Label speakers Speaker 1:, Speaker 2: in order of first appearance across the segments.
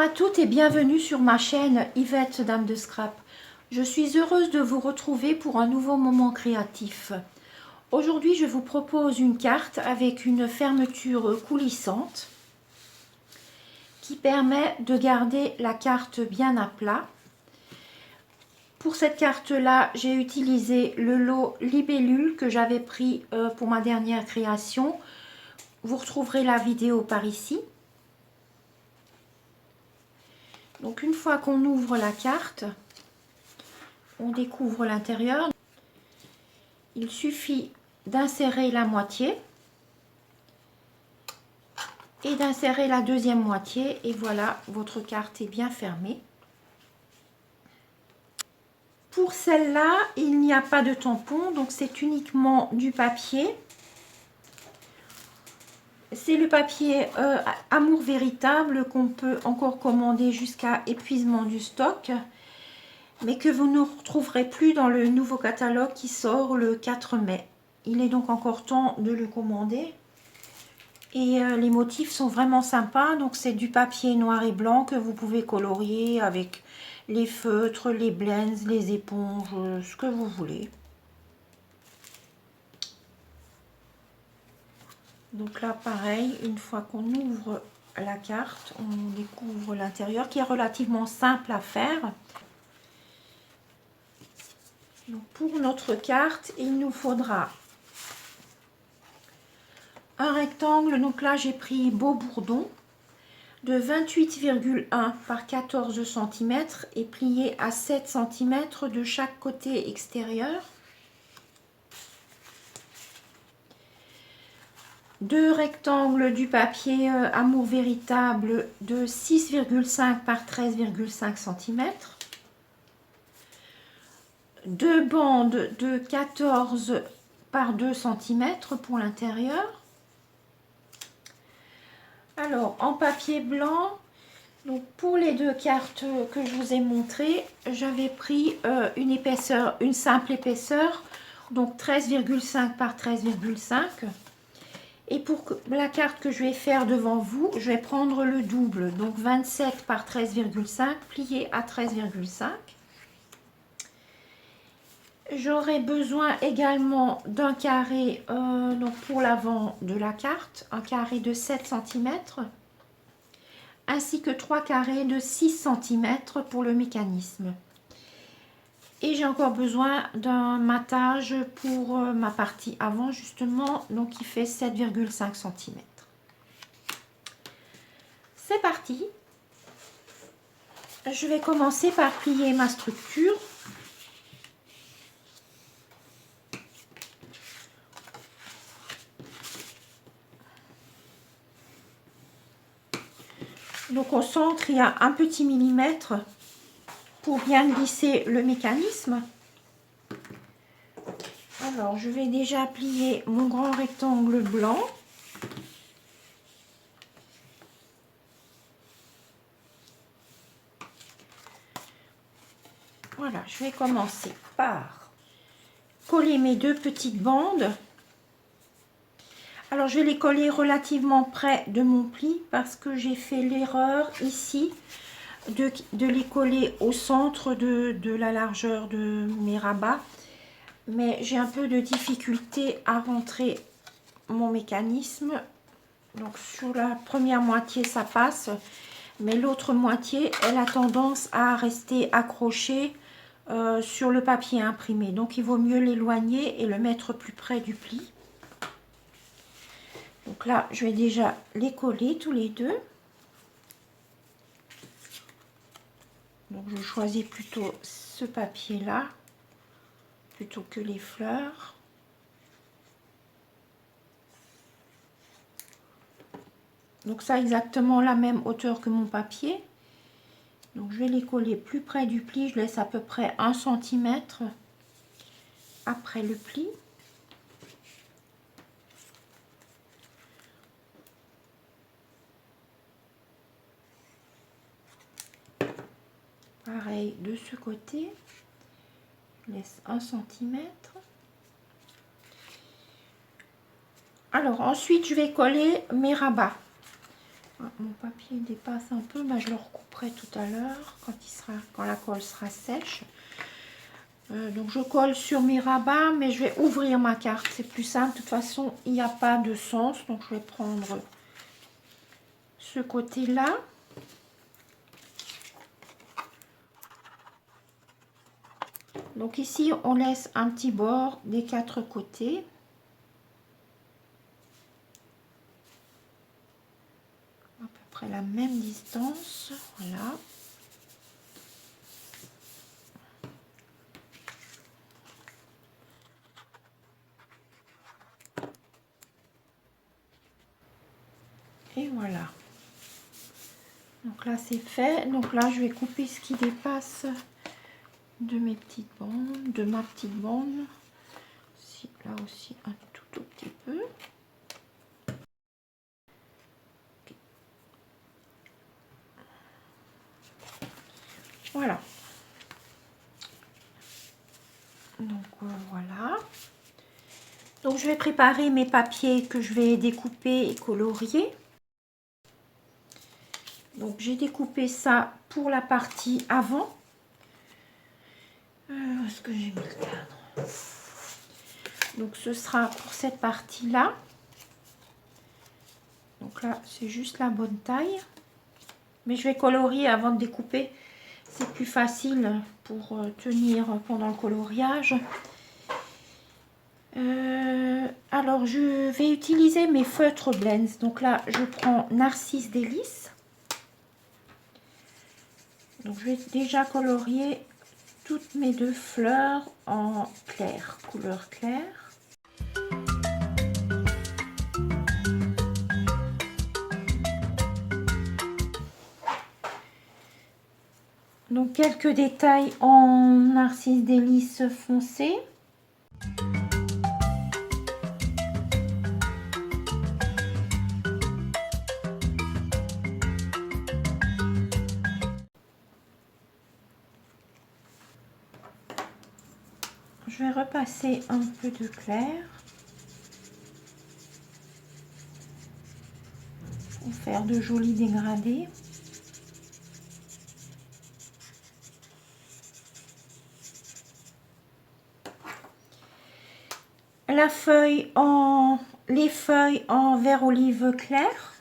Speaker 1: à toutes et bienvenue sur ma chaîne Yvette Dame de Scrap. Je suis heureuse de vous retrouver pour un nouveau moment créatif. Aujourd'hui, je vous propose une carte avec une fermeture coulissante qui permet de garder la carte bien à plat. Pour cette carte-là, j'ai utilisé le lot Libellule que j'avais pris pour ma dernière création. Vous retrouverez la vidéo par ici. Donc une fois qu'on ouvre la carte, on découvre l'intérieur. Il suffit d'insérer la moitié et d'insérer la deuxième moitié et voilà, votre carte est bien fermée. Pour celle-là, il n'y a pas de tampon, donc c'est uniquement du papier. C'est le papier Amour Véritable qu'on peut encore commander jusqu'à épuisement du stock, mais que vous ne retrouverez plus dans le nouveau catalogue qui sort le 4 mai. Il est donc encore temps de le commander. Et les motifs sont vraiment sympas, donc c'est du papier noir et blanc que vous pouvez colorier avec les feutres, les blends, les éponges, ce que vous voulez. Donc là, pareil, une fois qu'on ouvre la carte, on découvre l'intérieur qui est relativement simple à faire. Donc pour notre carte, il nous faudra un rectangle. Donc là, j'ai pris Beau Bourdon de 28,1 par 14 cm et plié à 7 cm de chaque côté extérieur. Deux rectangles du papier Amour Véritable de 6,5 par 13,5 cm. Deux bandes de 14 par 2 cm pour l'intérieur. Alors, en papier blanc, donc pour les deux cartes que je vous ai montrées, j'avais pris une épaisseur, une simple épaisseur, donc 13,5 par 13,5. Et pour la carte que je vais faire devant vous, je vais prendre le double, donc 27 par 13,5 plié à 13,5. J'aurai besoin également d'un carré donc pour l'avant de la carte, un carré de 7 cm, ainsi que 3 carrés de 6 cm pour le mécanisme. Et j'ai encore besoin d'un matage pour ma partie avant justement, donc qui fait 7,5 cm. C'est parti. Je vais commencer par plier ma structure. Donc au centre, il y a un petit millimètre pour bien glisser le mécanisme. Alors, je vais déjà plier mon grand rectangle blanc. Voilà, je vais commencer par coller mes deux petites bandes. Alors, je vais les coller relativement près de mon pli parce que j'ai fait l'erreur ici de les coller au centre de la largeur de mes rabats. Mais j'ai un peu de difficulté à rentrer mon mécanisme. Donc, sur la première moitié, ça passe. Mais l'autre moitié, elle a tendance à rester accrochée sur le papier imprimé. Donc, il vaut mieux l'éloigner et le mettre plus près du pli. Donc là, je vais déjà les coller tous les deux. Donc, je choisis plutôt ce papier-là plutôt que les fleurs. Donc ça, exactement la même hauteur que mon papier. Donc je vais les coller plus près du pli. Je laisse à peu près 1 cm après le pli. Pareil de ce côté. Je laisse 1 cm. Alors ensuite, je vais coller mes rabats. Mon papier dépasse un peu, mais je le recouperai tout à l'heure quand la colle sera sèche. Donc je colle sur mes rabats, mais je vais ouvrir ma carte, c'est plus simple. De toute façon, il n'y a pas de sens, donc je vais prendre ce côté-là. Donc ici, on laisse un petit bord des 4 côtés. À peu près la même distance, voilà. Et voilà. Donc là, c'est fait. Donc là, je vais couper ce qui dépasse de mes petites bandes, de ma petite bande. Là aussi, un tout petit peu. Okay. Voilà. Donc voilà. Donc je vais préparer mes papiers que je vais découper et colorier. Donc j'ai découpé ça pour la partie avant. Où est-ce que j'ai mis le cadre? Donc ce sera pour cette partie-là. Donc là, c'est juste la bonne taille. Mais je vais colorier avant de découper. C'est plus facile pour tenir pendant le coloriage. Alors, je vais utiliser mes feutres blends. Donc là, je prends Narcisse Délices. Donc, je vais déjà colorier toutes mes 2 fleurs en clair, couleur claire. Donc, quelques détails en Narcisse Délices foncé. Je vais repasser un peu de clair pour faire de jolis dégradés. Les feuilles en vert olive clair.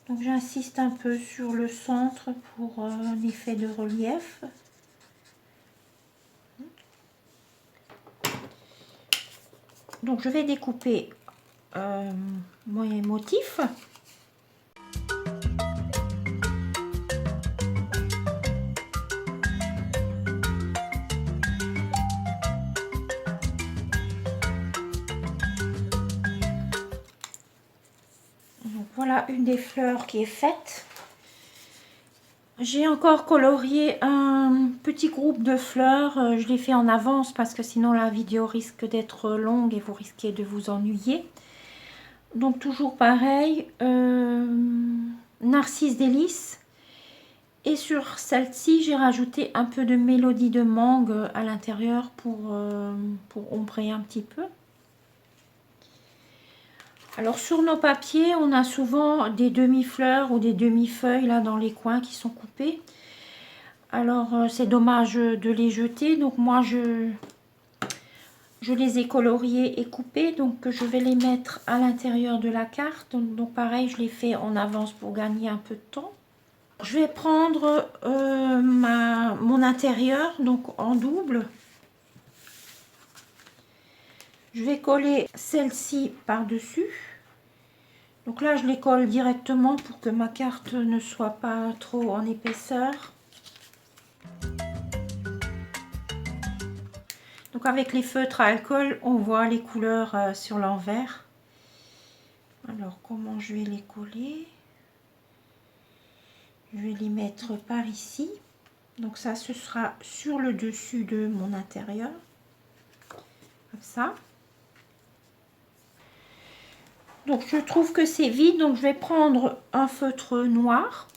Speaker 1: Donc j'insiste un peu sur le centre pour un effet de relief. Donc je vais découper mon motif. Donc voilà une des fleurs qui est faite. J'ai encore colorié un petit groupe de fleurs. Je l'ai fait en avance parce que sinon la vidéo risque d'être longue et vous risquez de vous ennuyer. Donc toujours pareil, Narcisse Délices. Et sur celle-ci, j'ai rajouté un peu de mélodie de mangue à l'intérieur pour ombrer un petit peu. Alors sur nos papiers, on a souvent des demi-fleurs ou des demi-feuilles là dans les coins qui sont coupées. Alors c'est dommage de les jeter. Donc moi je les ai coloriés et coupés. Donc je vais les mettre à l'intérieur de la carte. Donc pareil, je les fais en avance pour gagner un peu de temps. Je vais prendre mon intérieur, donc en double. Je vais coller celle-ci par-dessus. Donc là, je les colle directement pour que ma carte ne soit pas trop en épaisseur. Donc avec les feutres à alcool, on voit les couleurs sur l'envers. Alors, comment je vais les coller? Je vais les mettre par ici. Donc ça, ce sera sur le dessus de mon intérieur. Comme ça. Donc je trouve que c'est vide, donc je vais prendre un feutre noir.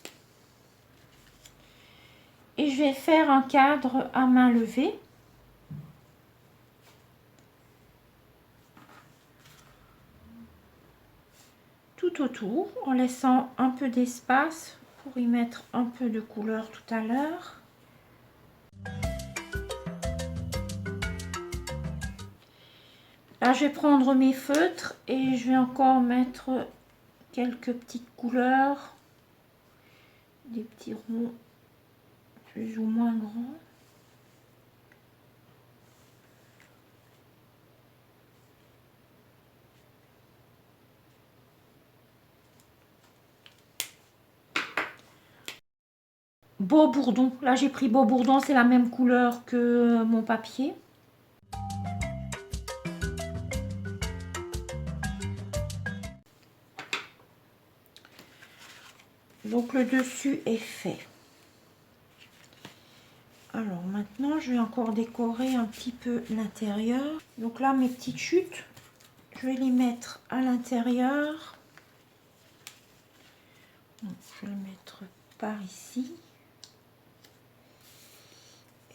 Speaker 1: et je vais faire un cadre à main levée. Tout autour, en laissant un peu d'espace pour y mettre un peu de couleur tout à l'heure. Là, je vais prendre mes feutres et je vais encore mettre quelques petites couleurs, des petits ronds plus ou moins grands. Beau bourdon, là j'ai pris beau bourdon, c'est la même couleur que mon papier. Donc le dessus est fait. Alors maintenant je vais encore décorer un petit peu l'intérieur. Donc là mes petites chutes, je vais les mettre à l'intérieur. Je vais le mettre par ici.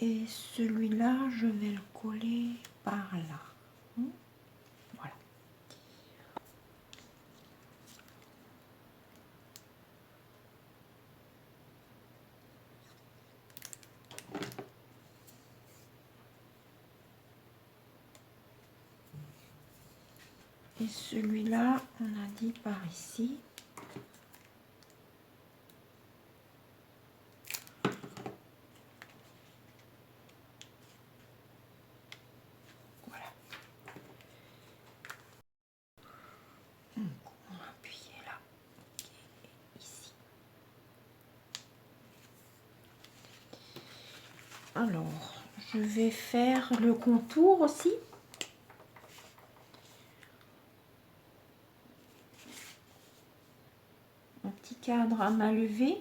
Speaker 1: Et celui-là, je vais le coller par là. Voilà. Et celui-là, on a dit par ici. Voilà. Donc, on va appuyer là. Et ici. Alors, je vais faire le contour aussi. Un petit cadre à main levée.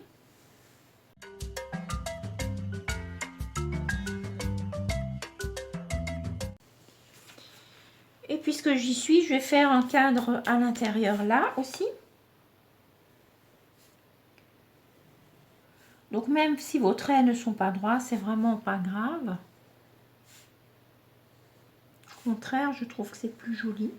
Speaker 1: Et puisque j'y suis, je vais faire un cadre à l'intérieur là aussi. Donc même si vos traits ne sont pas droits, c'est vraiment pas grave. Au contraire, je trouve que c'est plus joli.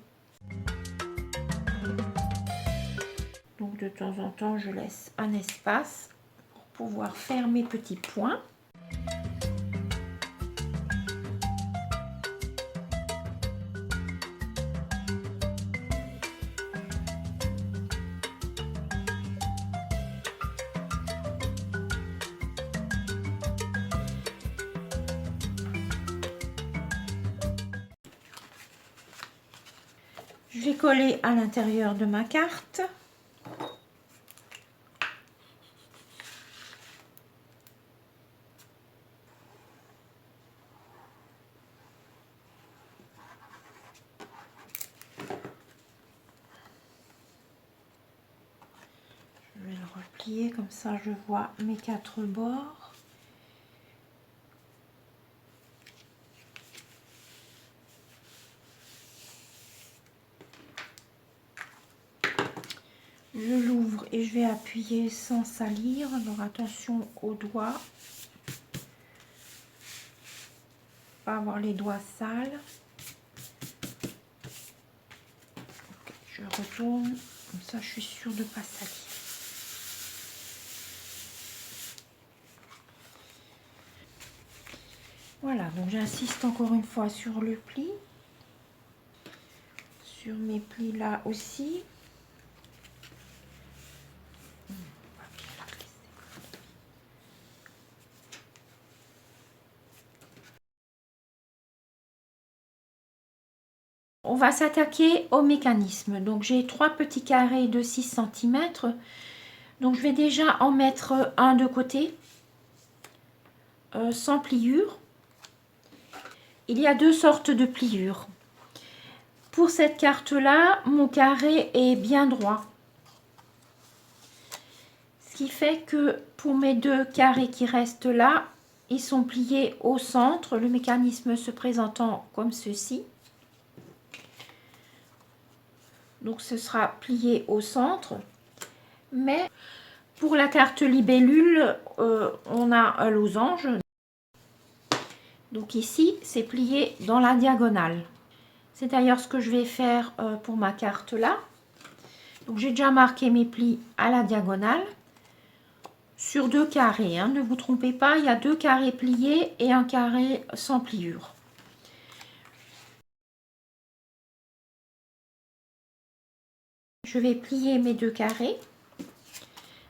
Speaker 1: Donc de temps en temps, je laisse un espace pour pouvoir faire mes petits points. Je vais coller à l'intérieur de ma carte. Je vais le replier comme ça, je vois mes 4 bords. Je l'ouvre et je vais appuyer sans salir. Alors attention aux doigts. Pas avoir les doigts sales. Okay, je retourne. Comme ça, je suis sûre de ne pas salir. Voilà, donc j'insiste encore une fois sur le pli. Sur mes plis là aussi. On va s'attaquer au mécanisme. Donc j'ai 3 petits carrés de 6 cm. Donc je vais déjà en mettre un de côté, sans pliure. Il y a 2 sortes de pliures. Pour cette carte là, mon carré est bien droit. Ce qui fait que pour mes 2 carrés qui restent là, ils sont pliés au centre, le mécanisme se présentant comme ceci. Donc ce sera plié au centre, mais Pour la carte libellule, on a un losange. Donc ici, c'est plié dans la diagonale. C'est d'ailleurs ce que je vais faire pour ma carte là. Donc j'ai déjà marqué mes plis à la diagonale sur 2 carrés. Hein. Ne vous trompez pas, il y a 2 carrés pliés et un carré sans pliure. Je vais plier mes 2 carrés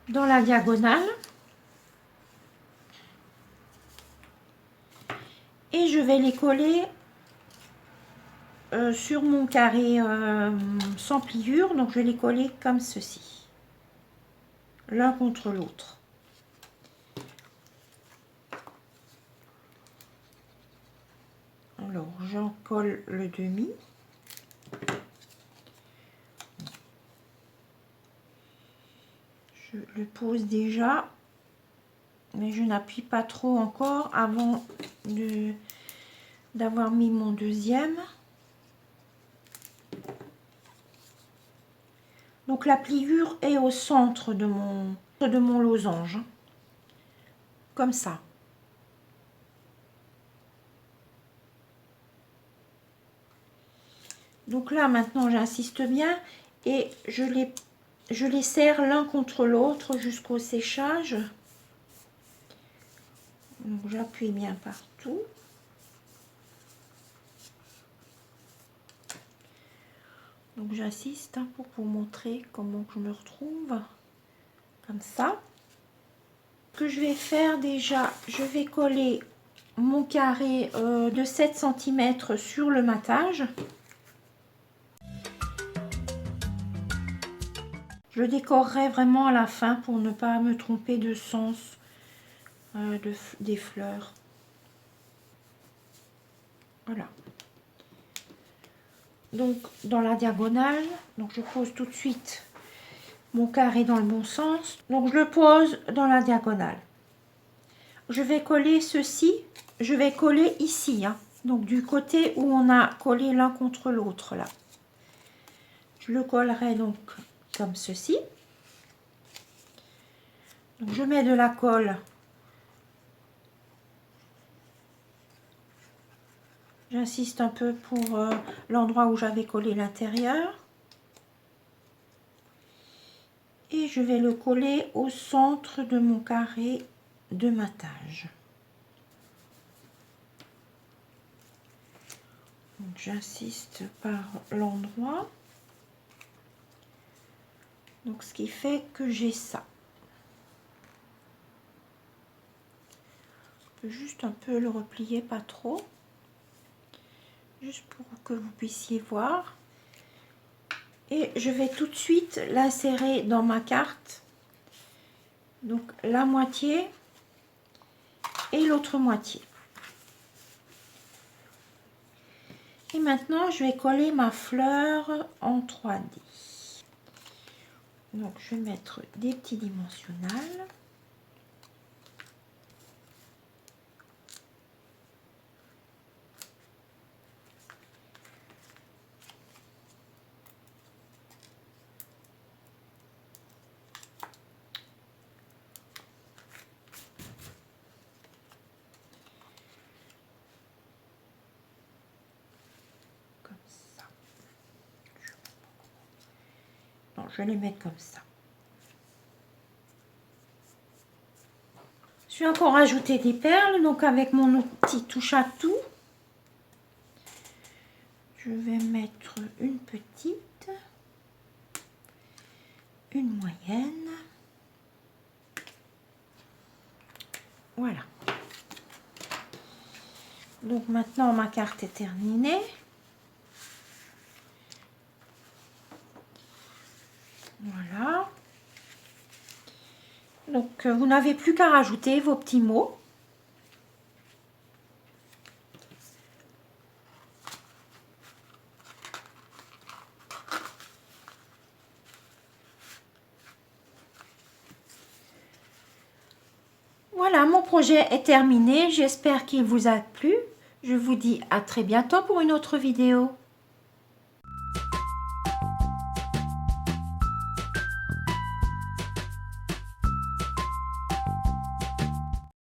Speaker 1: dans la diagonale. Et je vais les coller sur mon carré sans pliure. Donc je vais les coller comme ceci, l'un contre l'autre. Alors j'en colle le demi. Je le pose déjà, mais je n'appuie pas trop encore avant d'avoir mis mon deuxième. Donc la pliure est au centre de mon losange, comme ça. Donc là maintenant j'insiste bien et je les serre l'un contre l'autre jusqu'au séchage. Donc j'appuie bien partout. Donc j'insiste pour vous montrer comment je me retrouve. Comme ça. Ce que je vais faire déjà, je vais coller mon carré de 7 cm sur le matage. Je le décorerai vraiment à la fin pour ne pas me tromper de sens des fleurs. Voilà. Donc dans la diagonale, donc je pose tout de suite mon carré dans le bon sens. Donc je le pose dans la diagonale. Je vais coller ceci, je vais coller ici, hein. Donc du côté où on a collé l'un contre l'autre là. Je le collerai donc comme ceci. Donc je mets de la colle. J'insiste un peu pour l'endroit où j'avais collé l'intérieur. Et je vais le coller au centre de mon carré de matage. J'insiste par l'endroit. Donc ce qui fait que j'ai ça. Je peux juste un peu le replier, pas trop. Juste pour que vous puissiez voir. Et je vais tout de suite l'insérer dans ma carte. Donc la moitié et l'autre moitié. Et maintenant je vais coller ma fleur en 3D. Donc je vais mettre des petits dimensionnels. Je vais les mettre comme ça. Je vais encore ajouter des perles, donc avec mon outil touche à tout. Je vais mettre une petite, une moyenne. Voilà. Donc maintenant ma carte est terminée. Voilà. Donc vous n'avez plus qu'à rajouter vos petits mots. Voilà, mon projet est terminé. J'espère qu'il vous a plu. Je vous dis à très bientôt pour une autre vidéo.